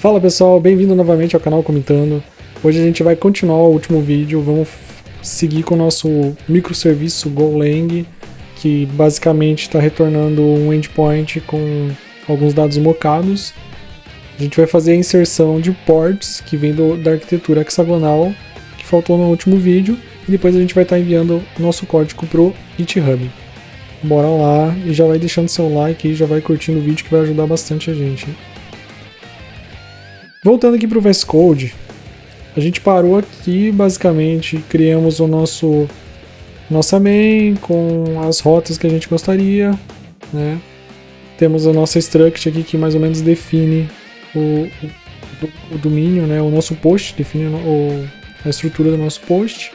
Fala pessoal, bem-vindo novamente ao canal Comentando. Hoje a gente vai continuar o último vídeo, vamos seguir com o nosso microserviço Golang, que basicamente está retornando um endpoint com alguns dados mocados. A gente vai fazer a inserção de ports que vem da arquitetura hexagonal, que faltou no último vídeo, e depois a gente vai estar enviando o nosso código pro GitHub. Bora lá e já vai deixando seu like e já vai curtindo o vídeo que vai ajudar bastante a gente. Voltando aqui para o VS Code, a gente parou aqui, basicamente criamos o nossa main com as rotas que a gente gostaria, né? Temos a nossa struct aqui que mais ou menos define o domínio, né? O nosso post, define a estrutura do nosso post.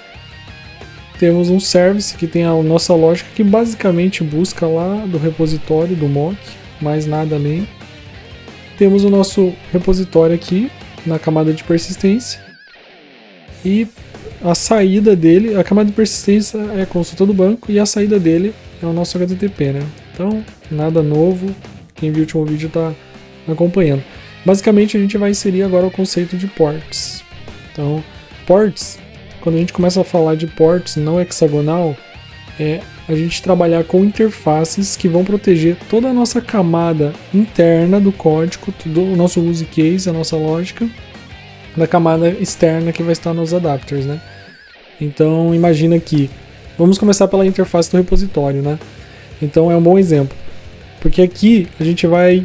Temos um service que tem a nossa lógica que basicamente busca lá do repositório do mock, mais nada além. Temos o nosso repositório aqui na camada de persistência e a saída dele, a camada de persistência é a consulta do banco e a saída dele é o nosso HTTP, né? Então, nada novo, quem viu o último vídeo está acompanhando. Basicamente a gente vai inserir agora o conceito de ports. Então, ports, quando a gente começa a falar de ports não hexagonal, é a gente trabalhar com interfaces que vão proteger toda a nossa camada interna do código, todo o nosso use case, a nossa lógica, da camada externa que vai estar nos adapters, né? Então imagina que, vamos começar pela interface do repositório, né? Então é um bom exemplo, porque aqui a gente vai,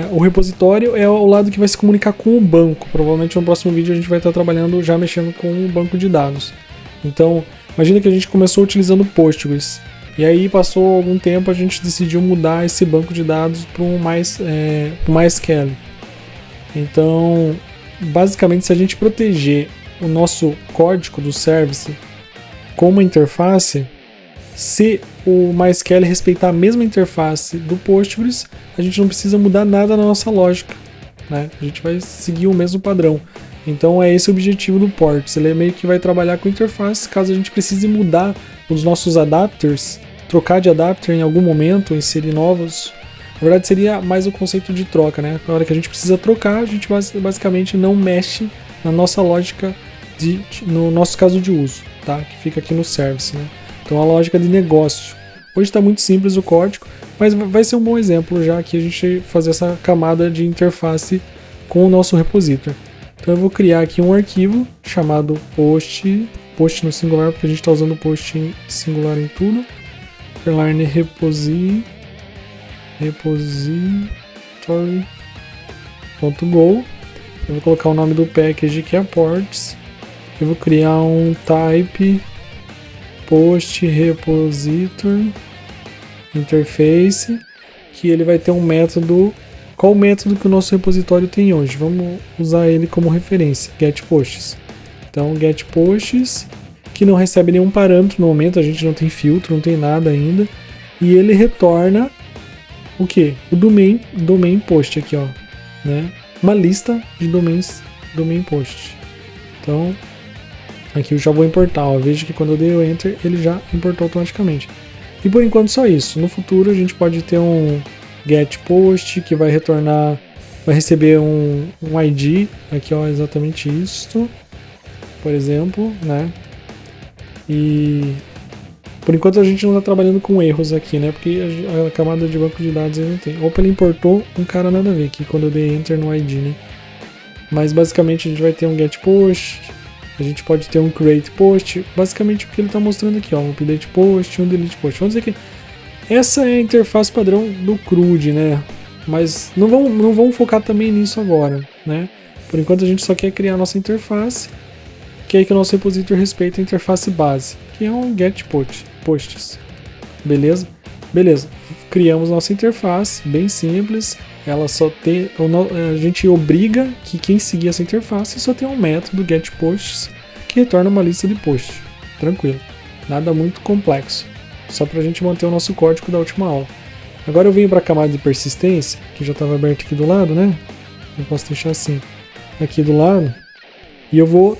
o repositório é o lado que vai se comunicar com o banco. Provavelmente no próximo vídeo a gente vai estar trabalhando já mexendo com o banco de dados. Então imagina que a gente começou utilizando Postgres, e aí passou algum tempo a gente decidiu mudar esse banco de dados para um MySQL. Então, basicamente, se a gente proteger o nosso código do service com uma interface, se o MySQL respeitar a mesma interface do Postgres, a gente não precisa mudar nada na nossa lógica, né? A gente vai seguir o mesmo padrão. Então é esse o objetivo do ports, ele meio que vai trabalhar com interface, caso a gente precise mudar os nossos adapters, trocar de adapter em algum momento, inserir novos. Na verdade seria mais o conceito de troca, né? Na hora que a gente precisa trocar, a gente basicamente não mexe na nossa lógica, no nosso caso de uso, tá? Que fica aqui no service, né? Então a lógica de negócio. Hoje está muito simples o código, mas vai ser um bom exemplo já que a gente fazer essa camada de interface com o nosso repositor. Então eu vou criar aqui um arquivo chamado post no singular, porque a gente está usando post em singular em tudo. Underline repository.go. Eu vou colocar o nome do package que é ports. Eu vou criar um type post repositor interface, que ele vai ter um método. Qual o método que o nosso repositório tem hoje? Vamos usar ele como referência, getPosts. Então, getPosts, que não recebe nenhum parâmetro no momento, a gente não tem filtro, não tem nada ainda. E ele retorna o quê? O domain post aqui, ó, né? Uma lista de domain post. Então, aqui eu já vou importar, ó. Veja que quando eu dei o enter, ele já importou automaticamente. E por enquanto só isso. No futuro a gente pode ter um getPost que vai retornar, vai receber um ID, aqui ó, exatamente isso, por exemplo, né? E por enquanto a gente não está trabalhando com erros aqui, né? Porque a camada de banco de dados ele não tem. Opa, ele importou um cara nada a ver aqui quando eu dei enter no ID, né? Mas basicamente a gente vai ter um getPost, a gente pode ter um createPost, basicamente o que ele está mostrando aqui, ó, um updatePost, um deletePost. Vamos dizer que essa é a interface padrão do CRUD, né? Mas não vamos focar também nisso agora, né? Por enquanto a gente só quer criar a nossa interface, que é aí que o nosso repositor respeita a interface base, que é um getPosts. Beleza? Beleza. Criamos nossa interface, bem simples. Ela só tem, a gente obriga que quem seguir essa interface só tem um método getPosts que retorna uma lista de posts. Tranquilo. Nada muito complexo. Só para a gente manter o nosso código da última aula. Agora eu venho para a camada de persistência, que já estava aberto aqui do lado, né? Eu posso deixar assim, aqui do lado. E eu vou...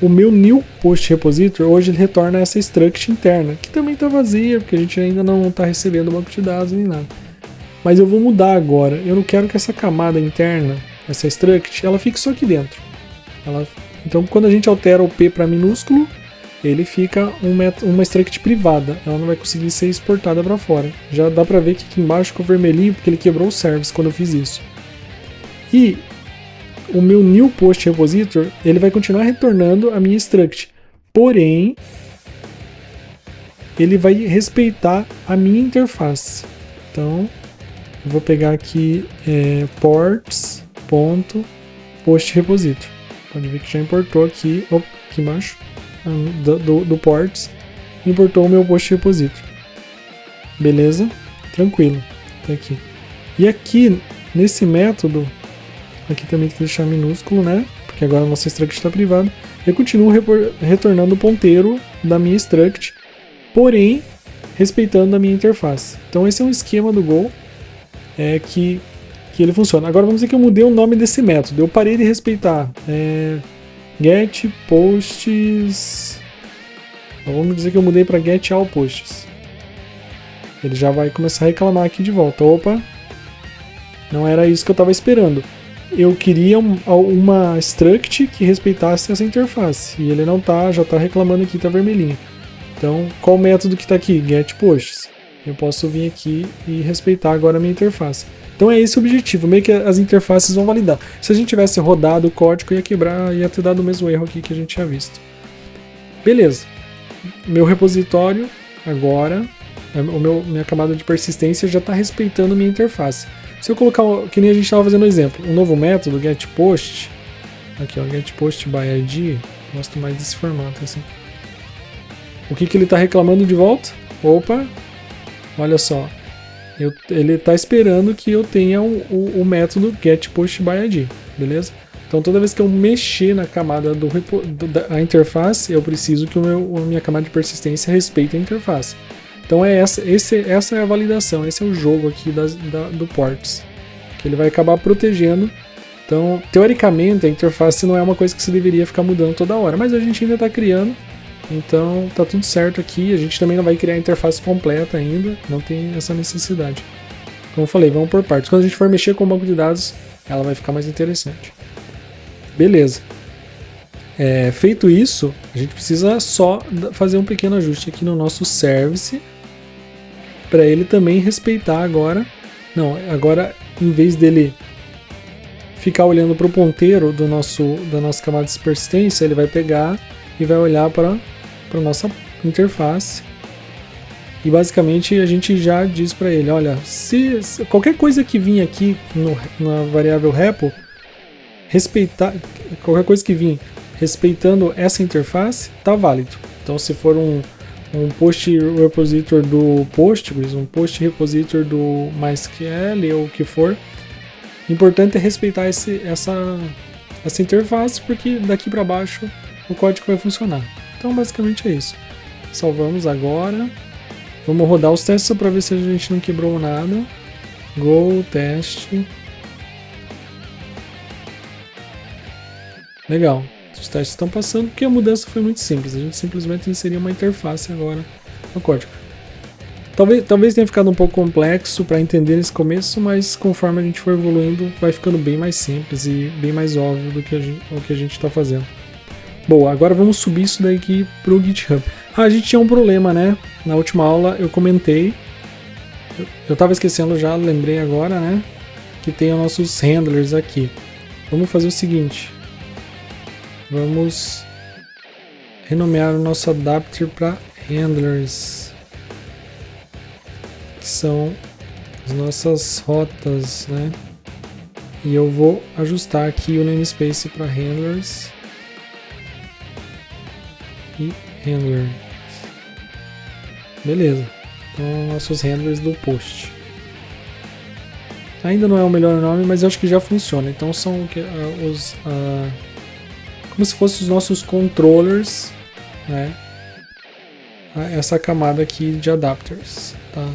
O meu new post repositor, hoje ele retorna essa struct interna, que também está vazia, porque a gente ainda não está recebendo banco de dados nem nada. Mas eu vou mudar agora. Eu não quero que essa camada interna, essa struct, ela fixou aqui dentro. Então quando a gente altera o P para minúsculo, ele fica uma struct privada, ela não vai conseguir ser exportada para fora. Já dá para ver que aqui embaixo ficou vermelhinho porque ele quebrou o service quando eu fiz isso. E o meu new post repositor, ele vai continuar retornando a minha struct, porém ele vai respeitar a minha interface. Então eu vou pegar aqui ports.postRepositor. Pode ver que já importou aqui, aqui embaixo do ports, importou o meu post repositor. Beleza? Tranquilo. Tá aqui. E aqui, nesse método, aqui também tem que deixar minúsculo, né? Porque agora a nossa struct está privada. Eu continuo retornando o ponteiro da minha struct, porém, respeitando a minha interface. Então esse é um esquema do Go que ele funciona. Agora vamos dizer que eu mudei o nome desse método. Eu parei de respeitar get posts. Vamos dizer que eu mudei para get all posts. Ele já vai começar a reclamar aqui de volta. Opa, não era isso que eu estava esperando. Eu queria uma struct que respeitasse essa interface. E ele não tá, já está reclamando aqui, está vermelhinho. Então, qual o método que está aqui? Get posts. Eu posso vir aqui e respeitar agora a minha interface. Então é esse o objetivo, meio que as interfaces vão validar. Se a gente tivesse rodado o código, ia quebrar, ia ter dado o mesmo erro aqui que a gente tinha visto. Beleza. Meu repositório agora, minha camada de persistência já está respeitando a minha interface. Se eu colocar, que nem a gente estava fazendo no exemplo, um novo método, getPost, aqui ó, getPostById, gosto mais desse formato assim. O que ele está reclamando de volta? Opa, olha só. Ele está esperando que eu tenha o método getPostById, beleza? Então toda vez que eu mexer na camada da interface, eu preciso que a minha camada de persistência respeite a interface. Então essa é a validação, esse é o jogo aqui do ports, que ele vai acabar protegendo. Então, teoricamente, a interface não é uma coisa que se deveria ficar mudando toda hora, mas a gente ainda está criando. Então tá tudo certo aqui, a gente também não vai criar a interface completa ainda, não tem essa necessidade. Como eu falei, vamos por partes. Quando a gente for mexer com o banco de dados, ela vai ficar mais interessante. Beleza. Feito isso, a gente precisa só fazer um pequeno ajuste aqui no nosso service, para ele também respeitar agora. Não, agora em vez dele ficar olhando para o ponteiro da nossa camada de persistência, ele vai pegar e vai olhar para a nossa interface e basicamente a gente já diz para ele, olha, se qualquer coisa que vir aqui na variável repo, qualquer coisa que vir respeitando essa interface, tá válido. Então se for um post repositor do Postgres, um post repositor do MySQL ou o que for, importante é respeitar essa interface, porque daqui para baixo o código vai funcionar. Então basicamente é isso. Salvamos agora. Vamos rodar os testes só para ver se a gente não quebrou nada. Go, teste. Legal. Os testes estão passando porque a mudança foi muito simples. A gente simplesmente inseriu uma interface agora no código. Talvez tenha ficado um pouco complexo para entender nesse começo, mas conforme a gente for evoluindo, vai ficando bem mais simples e bem mais óbvio do que o que a gente está fazendo. Bom, agora vamos subir isso daqui para o GitHub. A gente tinha um problema, né? Na última aula eu comentei, eu estava esquecendo já, lembrei agora, né? Que tem os nossos handlers aqui. Vamos fazer o seguinte. Vamos renomear o nosso adapter para handlers, que são as nossas rotas, né? E eu vou ajustar aqui o namespace para handlers e handler. Beleza. Então nossos handlers do post. Ainda não é o melhor nome, mas eu acho que já funciona. Então são como se fossem os nossos controllers, né? Essa camada aqui de adapters, tá?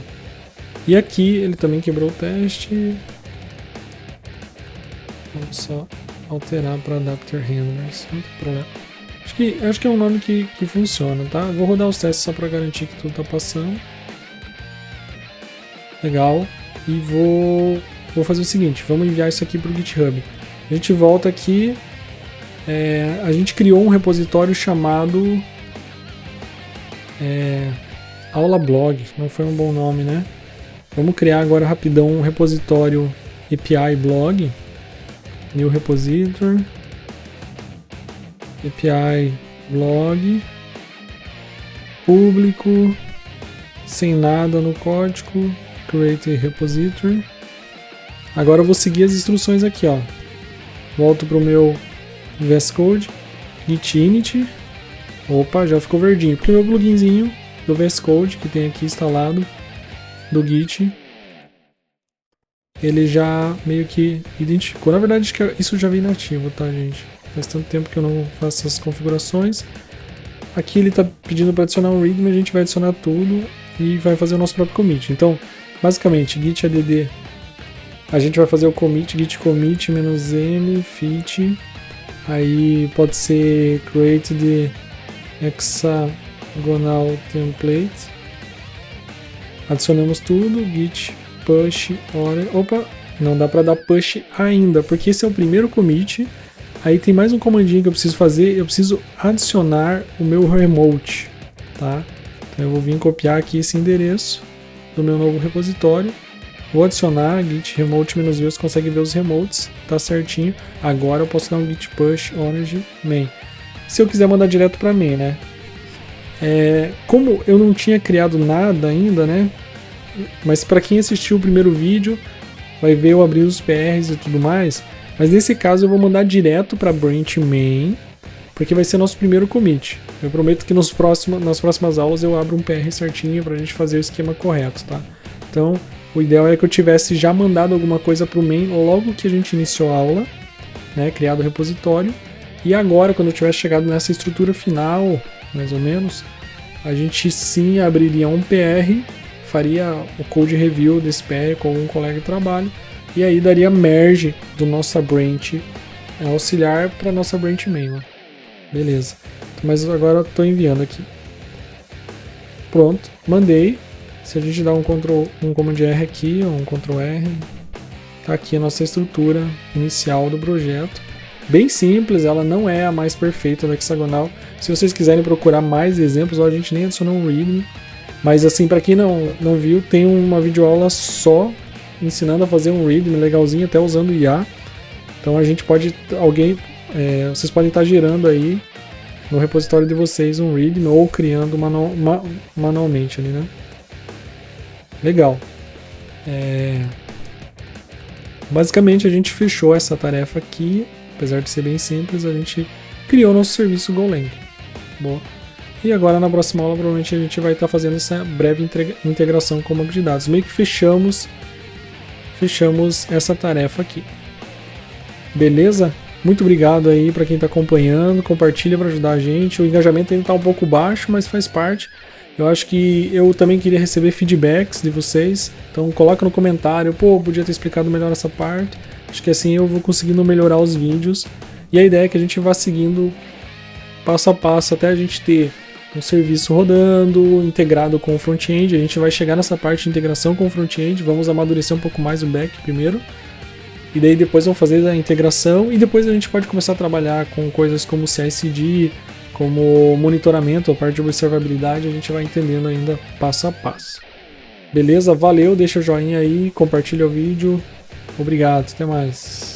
E aqui ele também quebrou o teste. Vamos só alterar para adapter handlers, não tem problema. Acho que é um nome que funciona, tá? Vou rodar os testes só para garantir que tudo tá passando. Legal. E vou fazer o seguinte, vamos enviar isso aqui para o GitHub. A gente volta aqui, a gente criou um repositório chamado aula blog, não foi um bom nome, né? Vamos criar agora rapidão um repositório API blog, new repository, API blog, público, sem nada no código, create repository. Agora eu vou seguir as instruções aqui, ó. Volto para o meu VS Code, git init. Opa, já ficou verdinho, porque o meu pluginzinho do VS Code que tem aqui instalado do Git, ele já meio que identificou. Na verdade, acho que isso já vem nativo, tá, gente? Faz tanto tempo que eu não faço essas configurações. Aqui ele está pedindo para adicionar um readme, a gente vai adicionar tudo e vai fazer o nosso próprio commit. Então, basicamente, git add, a gente vai fazer o commit, git commit -m fit, aí pode ser create the hexagonal template. Adicionamos tudo, git push order. Opa, não dá para dar push ainda, porque esse é o primeiro commit. Aí tem mais um comandinho que eu preciso fazer, eu preciso adicionar o meu remote, tá? Então eu vou vir copiar aqui esse endereço do meu novo repositório, vou adicionar git remote -v, você consegue ver os remotes, tá certinho. Agora eu posso dar um git push org main. Se eu quiser mandar direto para main, né? Como eu não tinha criado nada ainda, né? Mas para quem assistiu o primeiro vídeo, vai ver eu abrindo os PRs e tudo mais. Mas nesse caso eu vou mandar direto para branch main, porque vai ser nosso primeiro commit. Eu prometo que nas próximas aulas eu abro um PR certinho para a gente fazer o esquema correto, tá? Então o ideal é que eu tivesse já mandado alguma coisa para o main logo que a gente iniciou a aula, né? Criado o repositório. E agora, quando eu tivesse chegado nessa estrutura final, mais ou menos, a gente sim abriria um PR, faria o code review desse PR com algum colega de trabalho, e aí daria merge do nossa branch auxiliar para nossa branch main. Ó. Beleza. Mas agora eu estou enviando aqui. Pronto, mandei. Se a gente dá um Command R aqui, ou um Ctrl R, tá aqui a nossa estrutura inicial do projeto. Bem simples, ela não é a mais perfeita da hexagonal. Se vocês quiserem procurar mais exemplos, ó, a gente nem adicionou um readme. Mas assim, para quem não viu, tem uma videoaula só ensinando a fazer um readme legalzinho, até usando IA. Então a gente pode, vocês podem estar gerando aí no repositório de vocês um readme ou criando manualmente ali, né? Legal. Basicamente a gente fechou essa tarefa aqui, apesar de ser bem simples, a gente criou nosso serviço Golang. Boa. E agora na próxima aula provavelmente a gente vai estar fazendo essa breve integração com o banco de dados. Meio que fechamos essa tarefa aqui. Beleza? Muito obrigado aí para quem está acompanhando, compartilha para ajudar a gente. O engajamento ainda está um pouco baixo, mas faz parte. Eu acho que eu também queria receber feedbacks de vocês, então coloca no comentário, pô, podia ter explicado melhor essa parte. Acho que assim eu vou conseguindo melhorar os vídeos. E a ideia é que a gente vá seguindo passo a passo até a gente ter um serviço rodando, integrado com o front-end. A gente vai chegar nessa parte de integração com o front-end, vamos amadurecer um pouco mais o back primeiro. E daí depois vamos fazer a integração e depois a gente pode começar a trabalhar com coisas como CI/CD, como monitoramento, a parte de observabilidade, a gente vai entendendo ainda passo a passo. Beleza? Valeu, deixa o joinha aí, compartilha o vídeo. Obrigado, até mais.